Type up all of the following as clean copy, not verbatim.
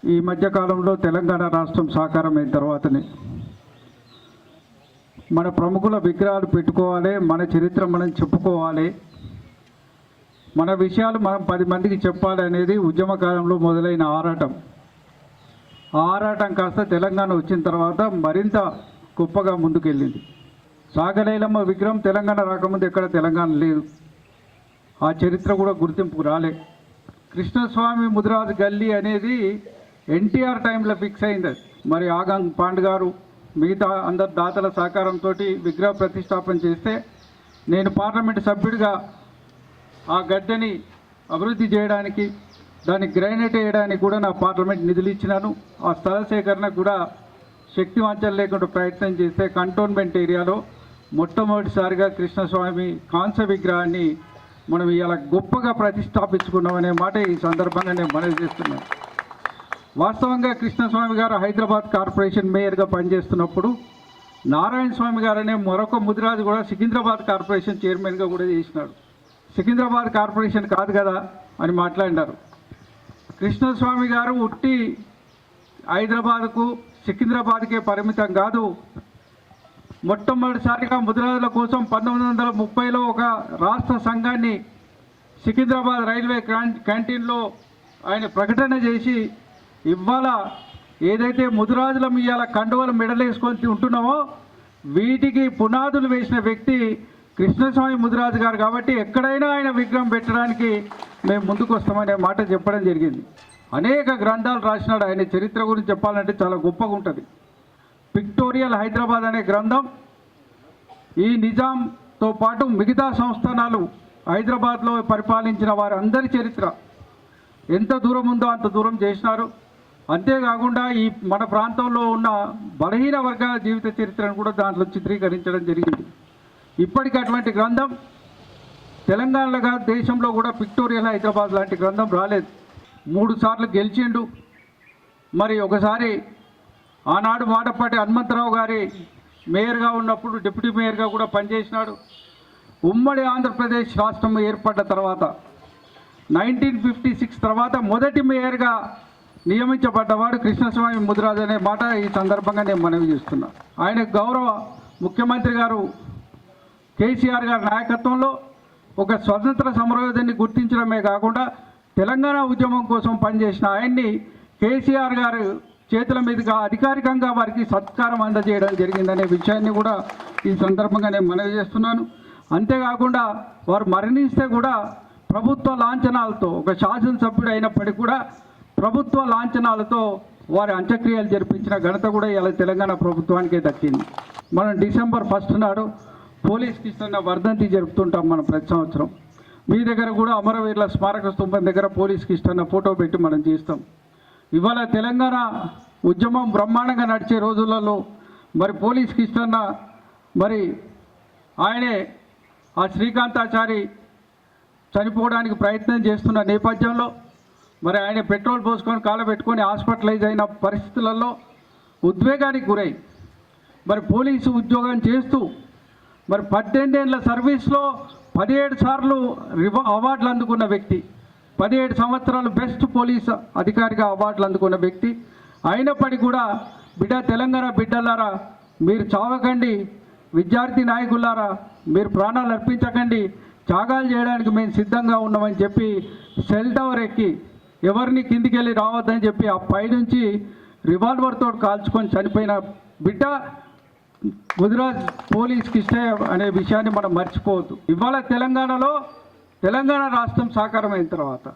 ఈ మధ్యకాలంలో తెలంగాణ రాష్ట్రం సాకారమైన తర్వాతనే మన ప్రముఖుల విగ్రహాలు పెట్టుకోవాలి, మన చరిత్ర మనం చెప్పుకోవాలి, మన విషయాలు మనం 10 మందికి చెప్పాలి అనేది ఉద్యమకాలంలో మొదలైన ఆరాటం. ఆ ఆరాటం కాస్త తెలంగాణ వచ్చిన తర్వాత మరింత గొప్పగా ముందుకెళ్ళింది. సాగలేలమ్మ విగ్రహం తెలంగాణ రాకముందు ఎక్కడ తెలంగాణ లేదు, ఆ చరిత్ర కూడా గుర్తింపు రాలే. కృష్ణస్వామి ముదిరాజు గల్లీ అనేది ఎన్టీఆర్ టైంలో ఫిక్స్ అయింది. మరి ఆగం పాండ్ గారు మిగతా అందరు దాతల సహకారంతో విగ్రహ ప్రతిష్టాపన చేస్తే నేను పార్లమెంటు సభ్యుడిగా ఆ గడ్డని అభివృద్ధి చేయడానికి, దాన్ని గ్రైనేట్ వేయడానికి కూడా నా పార్లమెంట్ నిధులు ఇచ్చినాను. ఆ స్థల సేకరణ కూడా శక్తివంచన లేకుండా ప్రయత్నం చేస్తే కంటోన్మెంట్ ఏరియాలో మొట్టమొదటిసారిగా కృష్ణస్వామి కాంస్య విగ్రహాన్ని మనం ఇలా గొప్పగా ప్రతిష్టాపించుకున్నామనే మాట ఈ సందర్భంగా నేను మనవి చేస్తున్నాను. వాస్తవంగా కృష్ణస్వామి గారు హైదరాబాద్ కార్పొరేషన్ మేయర్గా పనిచేస్తున్నప్పుడు నారాయణ స్వామి గారు అనే మరొక ముదిరాజు కూడా సికింద్రాబాద్ కార్పొరేషన్ చైర్మన్గా కూడా చేసినాడు. సికింద్రాబాద్ కార్పొరేషన్ కాదు కదా అని మాట్లాడినారు. కృష్ణస్వామి గారు ఉట్టి హైదరాబాద్కు సికింద్రాబాద్కే పరిమితం కాదు, మొట్టమొదటిసారిగా ముదిరాజుల కోసం 1930లో ఒక రాష్ట్ర సంఘాన్ని సికింద్రాబాద్ రైల్వే క్యాంటీన్లో ఆయన ప్రకటన చేసి ఇవాళ ఏదైతే ముదిరాజులం ఇవాళ కండువలు మెడలేసుకొని ఉంటున్నామో వీటికి పునాదులు వేసిన వ్యక్తి కృష్ణస్వామి ముదిరాజు గారు. కాబట్టి ఎక్కడైనా ఆయన విగ్రహం పెట్టడానికి మేము ముందుకు వస్తామనే మాట చెప్పడం జరిగింది. అనేక గ్రంథాలు రాసినాడు. ఆయన చరిత్ర గురించి చెప్పాలంటే చాలా గొప్పగా ఉంటుంది. పిక్టోరియల్ హైదరాబాద్ అనే గ్రంథం ఈ నిజాంతో పాటు మిగతా సంస్థానాలు హైదరాబాద్లో పరిపాలించిన వారందరి చరిత్ర ఎంత దూరం ఉందో అంత దూరం చేసినారు. అంతేకాకుండా ఈ మన ప్రాంతంలో ఉన్న బలహీన వర్గాల జీవిత చరిత్రను కూడా దాంట్లో చిత్రీకరించడం జరిగింది. ఇప్పటికి అటువంటి గ్రంథం తెలంగాణలో కాదు దేశంలో కూడా పిక్టోరియల్ హైదరాబాద్ లాంటి గ్రంథం రాలేదు. 3 సార్లు గెలిచిండు. మరి ఒకసారి ఆనాడు మాటపాటి హనుమంతరావు గారి మేయర్గా ఉన్నప్పుడు డిప్యూటీ మేయర్గా కూడా పనిచేసినాడు. ఉమ్మడి ఆంధ్రప్రదేశ్ రాష్ట్రం ఏర్పడ్డ తర్వాత 1956 తర్వాత మొదటి మేయర్గా నియమించబడ్డవాడు కృష్ణస్వామి ముదిరాజు అనే మాట ఈ సందర్భంగా నేను మనవి చేస్తున్నా. ఆయన గౌరవ ముఖ్యమంత్రి గారు కేసీఆర్ గారి నాయకత్వంలో ఒక స్వతంత్ర సమరయోధుని గుర్తించడమే కాకుండా తెలంగాణ ఉద్యమం కోసం పనిచేసిన ఆయన్ని కేసీఆర్ గారు చేతుల మీదుగా అధికారికంగా వారికి సత్కారం అందజేయడం జరిగిందనే విషయాన్ని కూడా ఈ సందర్భంగా నేను మనవి చేస్తున్నాను. అంతేకాకుండా వారు మరణిస్తే కూడా ప్రభుత్వ లాంఛనాలతో, ఒక శాసనసభ్యుడు అయినప్పటికీ కూడా ప్రభుత్వ లాంఛనాలతో వారి అంత్యక్రియలు జరిపించిన ఘనత కూడా ఇలా తెలంగాణ ప్రభుత్వానికే దక్కింది. మనం డిసెంబర్ 1 నాడు పోలీస్ కృష్ణ వర్ధంతి జరుపుతుంటాం మనం ప్రతి సంవత్సరం. మీ దగ్గర కూడా అమరవీరుల స్మారక స్తూపం దగ్గర పోలీస్ కృష్ణ ఫోటో పెట్టి మనం చేస్తాం. ఇవాళ తెలంగాణ ఉద్యమం బ్రహ్మాండంగా నడిచే రోజులలో మరి పోలీస్ కృష్ణ మరి ఆయనే ఆ శ్రీకాంతాచారి చనిపోవడానికి ప్రయత్నం చేస్తున్న నేపథ్యంలో మరి ఆయన పెట్రోల్ పోసుకొని కాలబెట్టుకొని హాస్పిటలైజ్ అయిన పరిస్థితులలో ఉద్వేగానికి గురై మరి పోలీసు ఉద్యోగం చేస్తూ మరి 18 ఏళ్ల సర్వీస్లో 17 సార్లు అవార్డులు అందుకున్న వ్యక్తి, 17 సంవత్సరాలు బెస్ట్ పోలీస్ అధికారిగా అవార్డులు అందుకున్న వ్యక్తి అయినప్పటికీ కూడా తెలంగాణ బిడ్డలారా మీరు చావకండి, విద్యార్థి నాయకులారా మీరు ప్రాణాలు అర్పించకండి, త్యాగాలు చేయడానికి మేము సిద్ధంగా ఉన్నామని చెప్పి సెల్ టవర్ ఎక్కి ఎవరిని కిందికి వెళ్ళి రావద్దని చెప్పి ఆ పైనుంచి రివాల్వర్తో కాల్చుకొని చనిపోయిన బిడ్డ ముదిరాజ్ పోలీస్ కృష్ణ అనే విషయాన్ని మనం మర్చిపోవద్దు. ఇవాళ తెలంగాణలో తెలంగాణ రాష్ట్రం సాకారమైన తర్వాత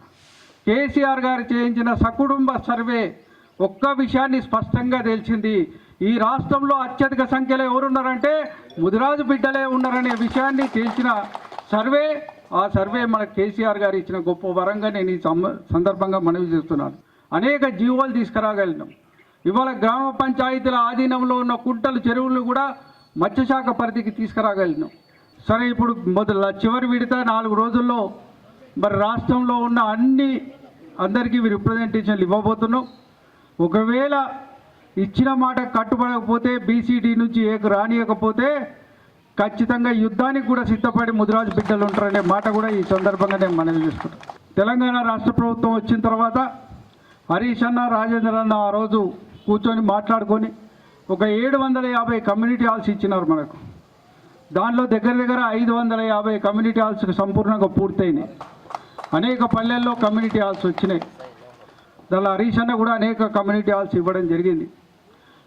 కేసీఆర్ గారు చేయించిన సకుటుంబ సర్వే ఒక్క విషయాన్ని స్పష్టంగా తెలిసింది. ఈ రాష్ట్రంలో అత్యధిక సంఖ్యలో ఎవరున్నారంటే ముదిరాజు బిడ్డలే ఉన్నారనే విషయాన్ని తెలిసిన సర్వే. ఆ సర్వే మన కేసీఆర్ గారు ఇచ్చిన గొప్ప వరంగా నేను ఈ సందర్భంగా మనవి చేస్తున్నాను. అనేక జీవోలు తీసుకురాగలిగినాం. ఇవాళ గ్రామ పంచాయతీల ఆధీనంలో ఉన్న కుంటలు చెరువులు కూడా మత్స్యశాఖ పరిధికి తీసుకురాగలిగినాం. సరే, ఇప్పుడు చివరి విడత 4 రోజుల్లో మరి రాష్ట్రంలో ఉన్న అందరికీ రిప్రజెంటేషన్లు ఇవ్వబోతున్నాం. ఒకవేళ ఇచ్చిన మాట కట్టుబడకపోతే బీసీడీ నుంచి రానియకపోతే ఖచ్చితంగా యుద్ధానికి కూడా సిద్ధపడి ముదిరాజు బిడ్డలు ఉంటారనే మాట కూడా ఈ సందర్భంగా నేను మనవి చేస్తున్నాను. తెలంగాణ రాష్ట్ర ప్రభుత్వం వచ్చిన తర్వాత హరీష్ అన్న రాజేంద్ర అన్న ఆ రోజు కూర్చొని మాట్లాడుకొని ఒక 750 కమ్యూనిటీ హాల్స్ ఇచ్చినారు మనకు. దానిలో దగ్గర 550 కమ్యూనిటీ హాల్స్కి సంపూర్ణంగా పూర్తయినాయి. అనేక పల్లెల్లో కమ్యూనిటీ హాల్స్ వచ్చినాయి. దానిలో హరీష్ అన్న కూడా అనేక కమ్యూనిటీ హాల్స్ ఇవ్వడం జరిగింది.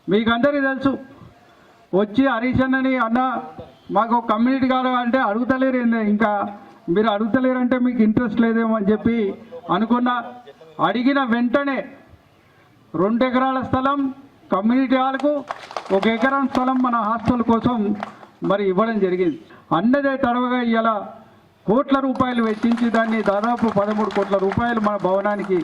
మీకు అందరికీ తెలుసు, వచ్చి హరీష్ అన్నని అన్న మాకు కమ్యూనిటీ హాల్ అంటే అడుగుతలేరు, ఇంకా మీరు అడుగుతలేరంటే మీకు ఇంట్రెస్ట్ లేదేమో అని చెప్పి అనుకున్నా. అడిగిన వెంటనే 2 ఎకరాల స్థలం కమ్యూనిటీ హాల్కు, 1 ఎకరం స్థలం మన హాస్టల్ కోసం మరి ఇవ్వడం జరిగింది. అన్నదే తడవగా ఇలా కోట్ల రూపాయలు వెచ్చించి దాన్ని దాదాపు 13 కోట్ల రూపాయలు మన భవనానికి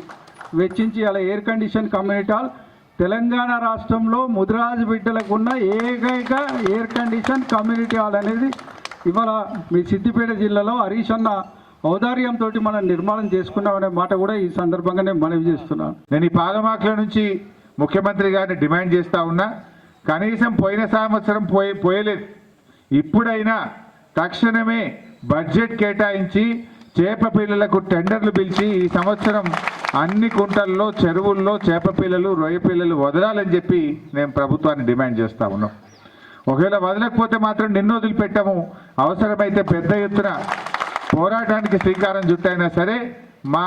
వెచ్చించి అలా air condition community hall Telangana రాష్ట్రంలో ముదిరాజు బిడ్డలకు ఉన్న ఏకైక ఎయిర్ కండిషన్ కమ్యూనిటీ హాల్ అనేది ఇవాళ మీ సిద్దిపేట జిల్లాలో హరీష్ అన్న ఔదార్యంతో మనం నిర్మాణం చేసుకున్నామనే మాట కూడా ఈ సందర్భంగా నేను మనవి చేస్తున్నాను. నేను ఈ పాదమాకుల నుంచి ముఖ్యమంత్రి గారిని డిమాండ్ చేస్తూ ఉన్నా, కనీసం పోయిన సంవత్సరం పోయలేదు. ఇప్పుడైనా తక్షణమే బడ్జెట్ కేటాయించి చేప పిల్లలకు టెండర్లు పిలిచి ఈ సంవత్సరం అన్ని కుంటల్లో చెరువుల్లో చేప పిల్లలు రొయ్య పిల్లలు వదలాలని చెప్పి నేను ప్రభుత్వాన్ని డిమాండ్ చేస్తూ ఉన్నాం. ఒకవేళ వదలకపోతే మాత్రం నిన్ను వదిలిపెట్టాము, అవసరమైతే పెద్ద ఎత్తున పోరాటానికి శ్రీకారం చుట్టైనా సరే మా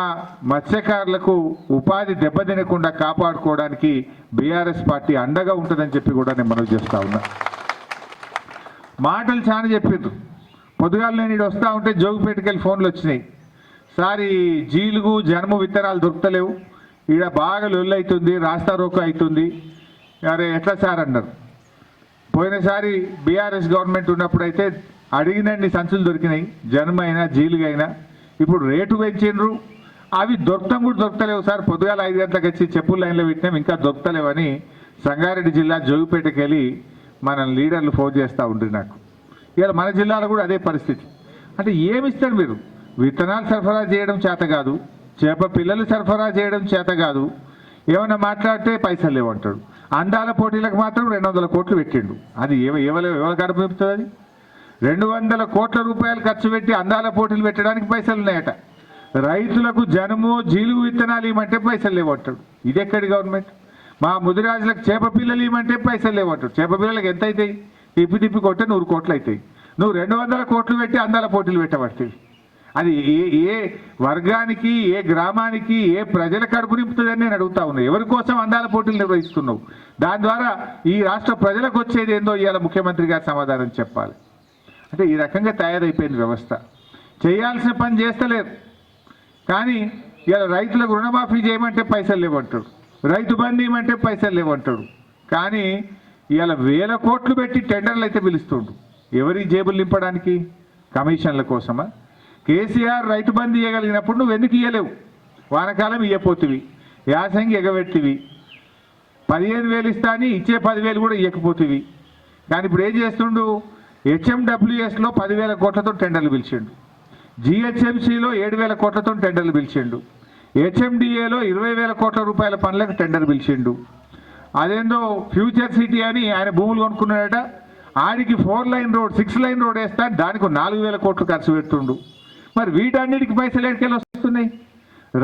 మత్స్యకారులకు ఉపాధి దెబ్బతినకుండా కాపాడుకోవడానికి బీఆర్ఎస్ పార్టీ అండగా ఉంటుందని చెప్పి కూడా నేను మనవి చేస్తూ ఉన్నా. మాటలు చాలా చెప్పిండ్రు. పొద్దుగాల నేను ఇటు వస్తూ ఉంటే జోగిపేటకి వెళ్ళి ఫోన్లు వచ్చినాయి, సార్ ఈ జీలుగు జనము విత్తనాలు దొరుకుతలేవు, ఈడ బాగా లొల్లు అవుతుంది, రాస్తా రోకో అవుతుంది, అరే ఎట్లా సార్ అన్నారు. పోయినసారి బీఆర్ఎస్ గవర్నమెంట్ ఉన్నప్పుడు అయితే అడిగినండి సంచులు దొరికినాయి, జనమైనా జీలుగైనా. ఇప్పుడు రేటు పెంచిండ్రు, అవి దొరకటం కూడా దొరకలేవు సార్. పొద్దుగాల 5 గంటలకు వచ్చి చెప్పుల లైన్లో పెట్టినాం, ఇంకా దొరకలేవని సంగారెడ్డి జిల్లా జోగిపేటకి వెళ్ళి మన లీడర్లు ఫోన్ చేస్తూ ఉంటుంది నాకు. ఇవాళ మన జిల్లాలో కూడా అదే పరిస్థితి. అంటే ఏమిస్తారు మీరు? విత్తనాలు సరఫరా చేయడం చేత కాదు, చేప పిల్లలు సరఫరా చేయడం చేత కాదు, ఏమైనా మాట్లాడితే పైసలు లేవంటాడు. అందాల పోటీలకు మాత్రం 200 కోట్లు పెట్టిండు. అది ఎవరు కడుపు నింపుతుంది? అది 200 కోట్ల రూపాయలు ఖర్చు పెట్టి అందాల పోటీలు పెట్టడానికి పైసలు ఉన్నాయట. రైతులకు జనము జీలుగు విత్తనాలు ఇవ్వమంటే పైసలు లేవంటాడు. ఇది ఎక్కడి గవర్నమెంట్? మా ముదిరాజులకు చేప పిల్లలు ఇవ్వమంటే పైసలు లేవంటాడు. చేప పిల్లలకు ఎంత అవుతాయి? తిప్పి కొట్టే 100 కోట్లు అవుతాయి. నువ్వు 200 కోట్లు పెట్టి అందాల పోటీలు పెట్టబడతాయి. అది ఏ వర్గానికి, ఏ గ్రామానికి, ఏ ప్రజల కడుపు నింపుతుందని నేను అడుగుతా ఉన్నాను. ఎవరి కోసం అందాల పోటీలు నిర్వహిస్తున్నావు? దాని ద్వారా ఈ రాష్ట్ర ప్రజలకు వచ్చేది ఏందో ఇవాళ ముఖ్యమంత్రి గారు సమాధానం చెప్పాలి. అంటే ఈ రకంగా తయారైపోయింది వ్యవస్థ. చేయాల్సిన పని చేస్తలేరు. కానీ ఇవాళ రైతులకు రుణమాఫీ చేయమంటే పైసలు లేవంటాడు, రైతు బంధు ఇవ్వమంటే పైసలు లేవంటాడు. కానీ ఇవాళ 1000 కోట్లు పెట్టి టెండర్లు అయితే పిలుస్తుండు. ఎవరి జేబులు నింపడానికి? కమిషన్ల కోసమా? కేసీఆర్ రైతు బంధు ఇవ్వగలిగినప్పుడు నువ్వు ఎందుకు ఇవ్వలేవు? వానకాలం ఇవ్వపోతివి, యాసంగి ఎగబెట్టివి, 15,000 ఇస్తా అని ఇచ్చే 10,000 కూడా ఇవ్వకపోతివి. కానీ ఇప్పుడు ఏం చేస్తుండు? HMWSలో 10,000 కోట్లతో టెండర్లు పిలిచిండు, GHMCలో 7,000 కోట్లతో టెండర్లు పిలిచిండు, HMDAలో 20,000 కోట్ల రూపాయల పనులకు టెండర్ పిలిచిండు. అదేందో ఫ్యూచర్ సిటీ అని ఆయన భూములు కొనుక్కున్నాడట, ఆడికి 4 లైన్ రోడ్ 6 లైన్ రోడ్ వేస్తా దానికి 4,000 కోట్లు ఖర్చు పెడుతుండు. మరి వీటన్నిటికి పైసలు ఎక్కడికెళ్ళి వస్తున్నాయి?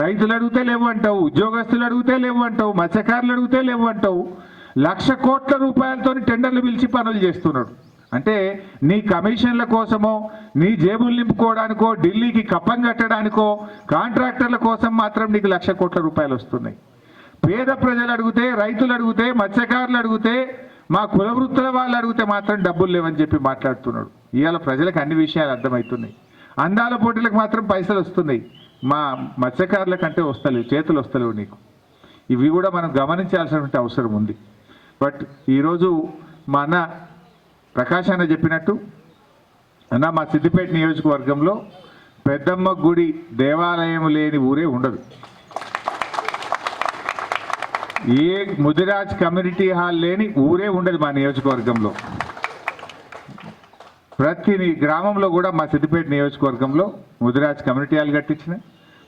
రైతులు అడిగితే లేవు అంటావు, ఉద్యోగస్తులు అడిగితే లేవు అంటావు, మత్స్యకారులు అడిగితే లేవు అంటావు. 1,00,000 కోట్ల రూపాయలతో టెండర్లు పిలిచి పనులు చేస్తున్నాడు. అంటే నీ కమిషన్ల కోసమో, నీ జేబులు నింపుకోవడానికో, ఢిల్లీకి కప్పం కట్టడానికో, కాంట్రాక్టర్ల కోసం మాత్రం నీకు 1,00,000 కోట్ల రూపాయలు వస్తున్నాయి. పేద ప్రజలు అడిగితే, రైతులు అడిగితే, మత్స్యకారులు అడిగితే, మా కుల వృత్తుల వాళ్ళు అడిగితే మాత్రం డబ్బులు లేవని చెప్పి మాట్లాడుతున్నాడు. ఇవాళ ప్రజలకు అన్ని విషయాలు అర్థమవుతున్నాయి. అందాల పోటీలకు మాత్రం పైసలు వస్తున్నాయి, మా మత్స్యకారుల కంటే వస్తలేవు, చేతులు వస్తలేవు నీకు. ఇవి కూడా మనం గమనించాల్సినటువంటి అవసరం ఉంది. బట్ ఈరోజు మా అన్న ప్రకాష్ అన్న చెప్పినట్టు, అన్న మా సిద్దిపేట నియోజకవర్గంలో పెద్దమ్మ గుడి దేవాలయం లేని ఊరే ఉండదు. ఏ ముదిరాజ్ కమ్యూనిటీ హాల్ లేని ఊరే ఉండదు మా నియోజకవర్గంలో. ప్రతి గ్రామంలో కూడా మా సిద్దిపేట నియోజకవర్గంలో ముదిరాజ్ కమ్యూనిటీ హాల్ కట్టించిన,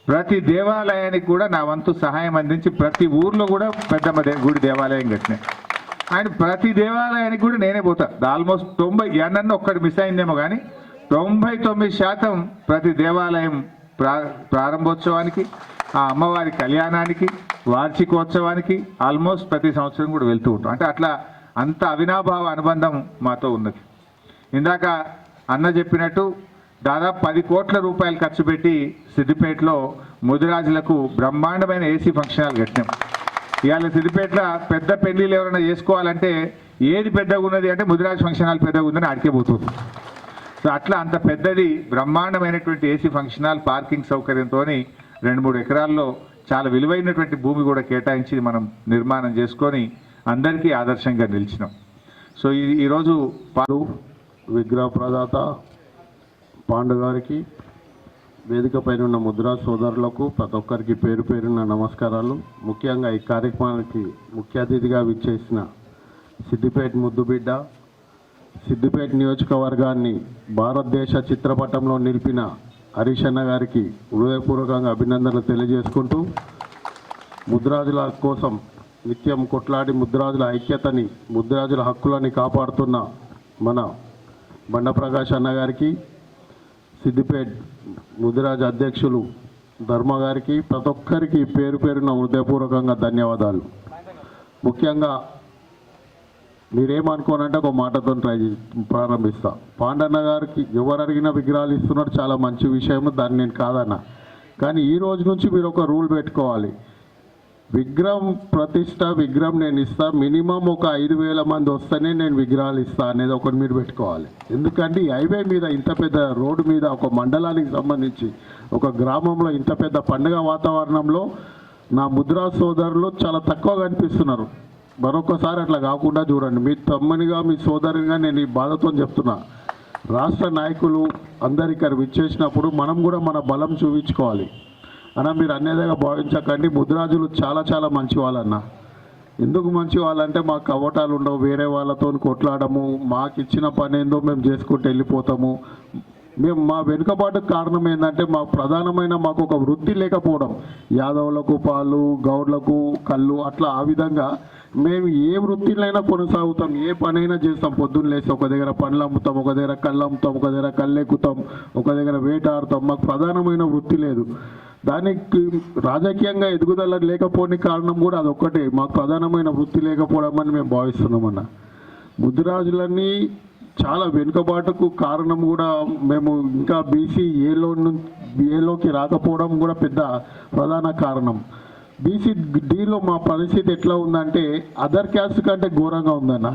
ప్రతి దేవాలయానికి కూడా నా వంతు సహాయం అందించి ప్రతి ఊర్లో కూడా పెద్దమ్మ గుడి దేవాలయం కట్టిన. అండ్ ప్రతి దేవాలయానికి కూడా నేనే పోతా. ఆల్మోస్ట్ 90 ఎన్నన్న ఒక్కటి మిస్ అయిందేమో కానీ 99% ప్రతి దేవాలయం ప్రారంభోత్సవానికి, ఆ అమ్మవారి కళ్యాణానికి వార్షికోత్సవానికి ఆల్మోస్ట్ ప్రతి సంవత్సరం కూడా వెళ్తూ ఉంటాం. అంటే అట్లా అంత అవినాభావ అనుబంధం మాతో ఉన్నది. ఇందాక అన్న చెప్పినట్టు దాదాపు 10 కోట్ల రూపాయలు ఖర్చు పెట్టి సిద్దిపేటలో ముదిరాజులకు బ్రహ్మాండమైన ఏసీ ఫంక్షన్ హాల్ కట్టినాం. ఇవాళ సిద్దిపేటలో పెద్ద పెళ్లిళ్ళు ఎవరైనా చేసుకోవాలంటే ఏది పెద్దగా ఉన్నది అంటే ముదిరాజ్ ఫంక్షన్ హాల్ పెద్దగా ఉందని ఆడికే పోతుంది. సో అట్లా అంత పెద్దది బ్రహ్మాండమైనటువంటి ఏసీ ఫంక్షన్ హాల్ పార్కింగ్ సౌకర్యంతో 2-3 ఎకరాల్లో చాలా విలువైనటువంటి భూమి కూడా కేటాయించి మనం నిర్మాణం చేసుకొని అందరికీ ఆదర్శంగా నిలిచినాం. సో ఈరోజు విగ్రహ ప్రదాత పాండు గారికి, వేదిక పైన ఉన్న ముద్రా సోదరులకు ప్రతి ఒక్కరికి పేరు పేరున నమస్కారాలు. ముఖ్యంగా ఈ కార్యక్రమానికి ముఖ్య అతిథిగా విచ్చేసిన సిద్దిపేట ముద్దుబిడ్డ, సిద్దిపేట నియోజకవర్గాన్ని భారతదేశ చిత్రపటంలో నిలిపిన హరీష్ అన్న గారికి హృదయపూర్వకంగా అభినందనలు తెలియజేసుకుంటూ, ముద్రాజుల కోసం నిత్యం కొట్లాడి ముద్రాజుల ఐక్యతని, ముద్రాజుల హక్కులని కాపాడుతున్న మన బండప్రకాష్ అన్న గారికి, సిద్దిపేట ముదిరాజ్ అధ్యక్షులు ధర్మ గారికి, ప్రతి ఒక్కరికి పేరు పేరున హృదయపూర్వకంగా ధన్యవాదాలు. ముఖ్యంగా మీరేమనుకోనంటే ఒక మాటతో ప్రారంభిస్తా. పాండన్న గారికి ఎవరు అడిగినా విగ్రహాలు ఇస్తున్నారు, చాలా మంచి విషయం, దాన్ని నేను కాదన్నా. కానీ ఈ రోజు నుంచి మీరు ఒక రూల్ పెట్టుకోవాలి. విగ్రహం ప్రతిష్ట, విగ్రహం నేను ఇస్తా, మినిమం ఒక 5,000 మంది వస్తేనే నేను విగ్రహాలు ఇస్తా అనేది ఒకటి మీరు పెట్టుకోవాలి. ఎందుకంటే ఈ హైవే మీద ఇంత పెద్ద రోడ్డు మీద ఒక మండలానికి సంబంధించి ఒక గ్రామంలో ఇంత పెద్ద పండుగ వాతావరణంలో నా ముద్రా సోదరులు చాలా తక్కువ కనిపిస్తున్నారు. మరొకసారి అట్లా కాకుండా చూడండి. మీ తమ్మునిగా, మీ సోదరునిగా నేను ఈ బాధతో చెప్తున్నా. రాష్ట్ర నాయకులు అందరు ఇక్కడ విచ్చేసినప్పుడు మనం కూడా మన బలం చూపించుకోవాలి. అన్న మీరు అనేదిగా భావించకండి, ముద్రాజులు చాలా చాలా మంచి వాళ్ళన్న. ఎందుకు మంచి వాళ్ళంటే మాకు కవటాలు ఉండవు, వేరే వాళ్ళతో కొట్లాడము, మాకు ఇచ్చిన పని ఏందో మేము చేసుకుంటూ వెళ్ళిపోతాము. మేము మా వెనుకబాటుకు కారణం ఏంటంటే మాకు ఒక వృత్తి లేకపోవడం. యాదవులకు పాలు, గౌడ్లకు కళ్ళు, అట్లా ఆ విధంగా మేము ఏ వృత్తినైనా కొనసాగుతాం, ఏ పనైనా చేస్తాం. పొద్దున్న లేసి ఒక దగ్గర పండ్లు అమ్ముతాం, ఒక దగ్గర కళ్ళు అమ్ముతాం, ఒక దగ్గర కళ్ళు ఎక్కుతాం, ఒక దగ్గర వేటాడుతాం. మాకు ప్రధానమైన వృత్తి లేదు. దానికి రాజకీయంగా ఎదుగుదల లేకపోని కారణం కూడా అదొక్కటే, మాకు ప్రధానమైన వృత్తి లేకపోవడం అని మేము భావిస్తున్నామన్న. ముద్దురాజులన్నీ చాలా వెనుకబాటుకు కారణం కూడా మేము ఇంకా బీసీ ఏలోకి రాకపోవడం కూడా పెద్ద ప్రధాన కారణం. బీసీ డీలో మా పరిస్థితి ఎట్లా ఉందంటే అదర్ క్యాస్ట్ కంటే ఘోరంగా ఉందన్న.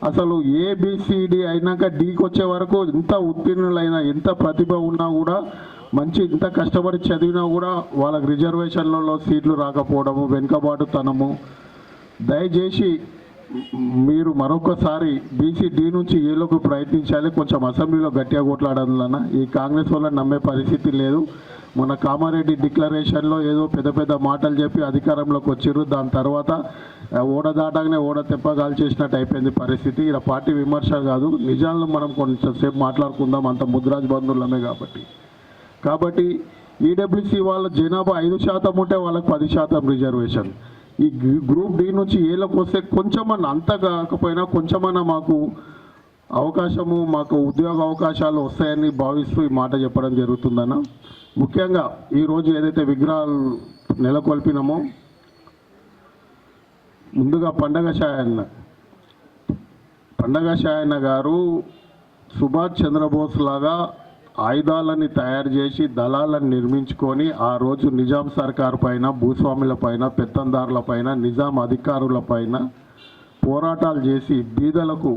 అసలు ఏబిసిడి అయినాక డీకి వచ్చే వరకు ఎంత ఉత్తీర్ణులైనా, ఎంత ప్రతిభ ఉన్నా కూడా, మంచి ఇంత కష్టపడి చదివినా కూడా వాళ్ళకి రిజర్వేషన్లలో సీట్లు రాకపోవడము, వెనుకబాటుతనము. దయచేసి మీరు మరొకసారి బీసీ డి నుంచి ఏలోకి ప్రయత్నించాలి. కొంచెం అసెంబ్లీలో గట్టిగా కొట్లాడాలన్న. ఈ కాంగ్రెస్ వాళ్ళని నమ్మే పరిస్థితి లేదు. మన కామారెడ్డి డిక్లరేషన్లో ఏదో పెద్ద పెద్ద మాటలు చెప్పి అధికారంలోకి వచ్చారు. దాని తర్వాత ఓడ దాటగానే ఓడ తెప్పగాలు చేసినట్టు అయిపోయింది పరిస్థితి. ఇలా పార్టీ విమర్శ కాదు, నిజాలను మనం కొంచెంసేపు మాట్లాడుకుందాం, అంత ముద్రాజ్ బంధువులమే కాబట్టి ఈడబ్ల్యూసీ వాళ్ళ జనాభా 5% ఉంటే వాళ్ళకి 10% రిజర్వేషన్. ఈ గ్రూప్ డి నుంచి ఏలోకి వస్తే కొంచెమన్నా, అంత కాకపోయినా కొంచెమన్నా మాకు అవకాశము, మాకు ఉద్యోగ అవకాశాలు వస్తాయని భావిస్తూ ఈ మాట చెప్పడం జరుగుతుందన్న. ముఖ్యంగా ఈరోజు ఏదైతే విగ్రహాలు నెలకొల్పినామో, ముందుగా పండగ షాయన్న గారు సుభాష్ చంద్రబోస్ లాగా ఆయుధాలని తయారు చేసి దళాలను నిర్మించుకొని ఆ రోజు నిజాం సర్కార్ పైన, భూస్వాముల పైన, పెత్తందారుల పైన, నిజాం అధికారుల పైన పోరాటాలు చేసి బీదలకు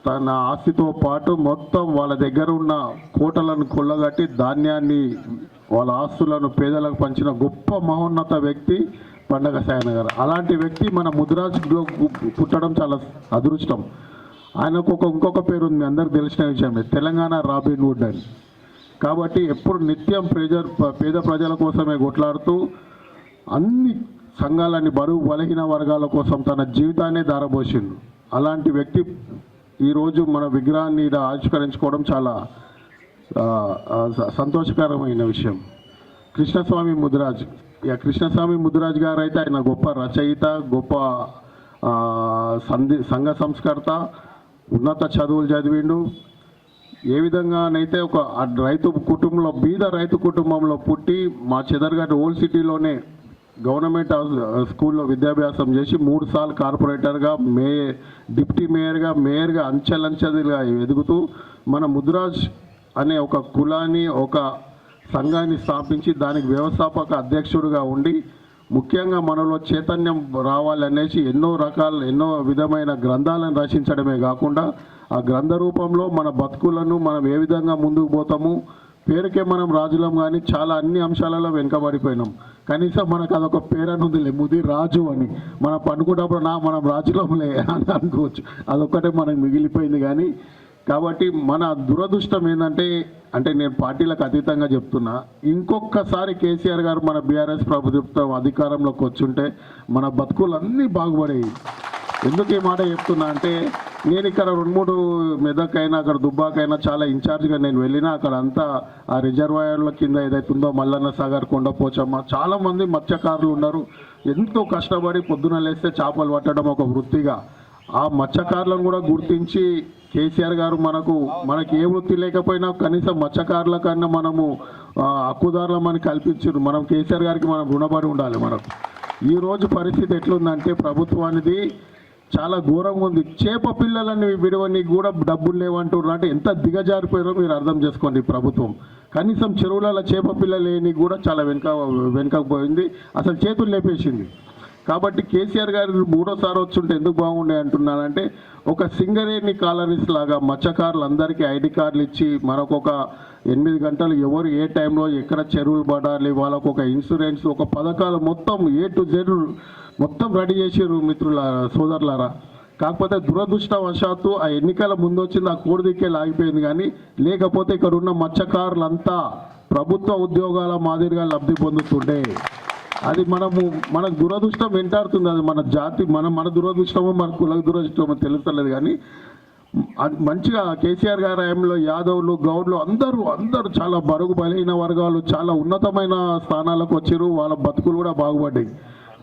తన ఆస్తితో పాటు మొత్తం వాళ్ళ దగ్గర ఉన్న కోటలను కొల్లగట్టి ధాన్యాన్ని, వాళ్ళ ఆస్తులను పేదలకు పంచిన గొప్ప మహోన్నత వ్యక్తి పండగ సాయన్న గారు. అలాంటి వ్యక్తి మన ముద్రాజ్లో పుట్టడం చాలా అదృష్టం. ఆయనకు ఇంకొక పేరు ఉంది, అందరికి తెలిసిన విషయమే, తెలంగాణ రాబిన్ హుడ్ అని. కాబట్టి ఎప్పుడు నిత్యం పేద ప్రజల కోసమే కొట్లాడుతూ అన్ని సంఘాలని, బరువు బలహీన వర్గాల కోసం తన జీవితాన్ని ధారపోసిండు. అలాంటి వ్యక్తి ఈరోజు మన విగ్రహాన్ని ఆవిష్కరించుకోవడం చాలా సంతోషకరమైన విషయం. కృష్ణస్వామి ముదిరాజ్ గారు అయితే ఆయన గొప్ప రచయిత, గొప్ప సంఘ సంస్కర్త, ఉన్నత చదువులు చదివిండు. ఏ విధంగానైతే ఒక రైతు కుటుంబంలో బీద రైతు కుటుంబంలో పుట్టి మా చెదర్గడ్డ ఓల్డ్ సిటీలోనే గవర్నమెంట్ స్కూల్లో విద్యాభ్యాసం చేసి 3 సార్లు కార్పొరేటర్గా డిప్యూటీ మేయర్గా అంచెలంచెలుగా ఎదుగుతూ మన ముద్రాజ్ అనే ఒక కులాన్ని ఒక సంఘాన్ని స్థాపించి దానికి వ్యవస్థాపక అధ్యక్షుడిగా ఉండి ముఖ్యంగా మనలో చైతన్యం రావాలనేసి ఎన్నో విధమైన గ్రంథాలను రచించడమే కాకుండా ఆ గ్రంథ రూపంలో మన బతుకులను మనం ఏ విధంగా ముందుకు పోతాము, పేరుకే మనం రాజులం కానీ చాలా అన్ని అంశాలలో వెనుకబడిపోయినాం. కనీసం మనకు అదొక పేరని ఉందిలే, ముది రాజు అని. మనం పనుకున్నప్పుడు మనం రాజులంలే అని అనుకోవచ్చు, అదొక్కటే మనకు మిగిలిపోయింది. కానీ కాబట్టి మన దురదృష్టం ఏంటంటే, అంటే నేను పార్టీలకు అతీతంగా చెప్తున్నా, ఇంకొకసారి కేసీఆర్ గారు మన బీఆర్ఎస్ ప్రభుత్వం అధికారంలోకి వచ్చుంటే మన బతుకులు అన్నీ బాగుపడేవి. ఎందుకు ఈ మాట చెప్తున్నా అంటే, నేను ఇక్కడ 2-3 మెదకైనా అక్కడ దుబ్బాకైనా చాలా ఇన్ఛార్జ్గా నేను వెళ్ళినా, అక్కడ అంతా ఆ రిజర్వాయర్ల కింద ఏదైతుందో మల్లన్న సాగర్, కొండపోచమ్మ చాలామంది మత్స్యకారులు ఉన్నారు. ఎంతో కష్టపడి పొద్దున లేస్తే చేపలు పట్టడం ఒక వృత్తిగా, ఆ మత్స్యకారులను కూడా గుర్తించి కేసీఆర్ గారు మనకి ఏ వృత్తి లేకపోయినా కనీసం మత్స్యకారుల కన్నా మనము హక్కుదారులమని కల్పించారు. మనం కేసీఆర్ గారికి మనం రుణపడి ఉండాలి. మనకు ఈరోజు పరిస్థితి ఎట్లుందంటే ప్రభుత్వానికి చాలా ఘోరంగా ఉంది. చేప పిల్లలని విడవనికి కూడా డబ్బులు లేవంటున్నారు. అంటే ఎంత దిగజారిపోయారో మీరు అర్థం చేసుకోండి. ప్రభుత్వం కనీసం చెరువులలో చేప పిల్లలు లేని కూడా చాలా వెనుకపోయింది, అసలు చేతులు లేపేసింది. కాబట్టి కేసీఆర్ గారు 3వ వచ్చుంటే ఎందుకు బాగుండే అంటున్నానంటే, ఒక సింగరేణి కాలనీస్ లాగా మత్స్యకారులందరికీ ఐడి కార్డులు ఇచ్చి మనకొక 8 గంటలు ఎవరు ఏ టైంలో ఎక్కడ చెరువులు పడాలి, వాళ్ళకు ఒక ఇన్సూరెన్స్, ఒక పథకాలు మొత్తం A to Z మొత్తం రెడీ చేసారు మిత్రులారా, సోదరులారా. కాకపోతే దురదృష్టవశాత్తు ఆ ఎన్నికల ముందు వచ్చింది, ఆ కోడి దిక్కే లాగిపోయింది. కానీ లేకపోతే ఇక్కడ ఉన్న మత్స్యకారులంతా ప్రభుత్వ ఉద్యోగాల మాదిరిగా లబ్ధి పొందుతుండే. అది మనకు దురదృష్టం వెంటాడుతుంది. అది మన జాతి మన దురదృష్టమో మన కుల దురదృష్టమో తెలుస్తలేదు. కానీ అది మంచిగా కేసీఆర్ గారి హయాంలో యాదవులు, గౌడ్లు అందరూ చాలా బరుగు బలహీన వర్గాలు చాలా ఉన్నతమైన స్థానాలకు వచ్చారు. వాళ్ళ బతుకులు కూడా బాగుపడ్డాయి.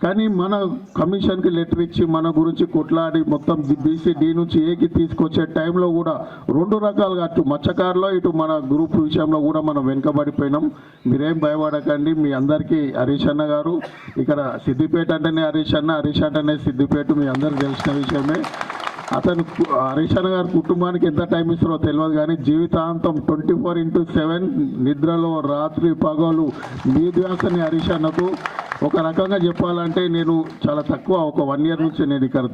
కానీ మన కమిషన్కి లెటర్ ఇచ్చి మన గురించి కొట్లాడి మొత్తం BC D నుంచి Aకి తీసుకొచ్చే టైంలో కూడా 2 రకాలుగా, అటు మత్స్యకారులో ఇటు మన గ్రూప్ విషయంలో కూడా మనం వెనుకబడిపోయినాం. మీరేం భయపడకండి. మీ అందరికీ హరీష్ అన్న గారు, ఇక్కడ సిద్దిపేట అంటేనే హరీష్ అంటేనే సిద్దిపేట, మీ అందరికీ తెలిసిన విషయమే. అతను హరీష్ అన్న గారి కుటుంబానికి ఎంత టైం ఇస్తారో తెలియదు. కానీ జీవితాంతం 24/7 నిద్రలో రాత్రి పగలు మీద్యాసని హరీష్ అన్నకు. ఒక రకంగా చెప్పాలంటే నేను చాలా తక్కువ, ఒక 1 year నుంచి నేను ఇక్కడ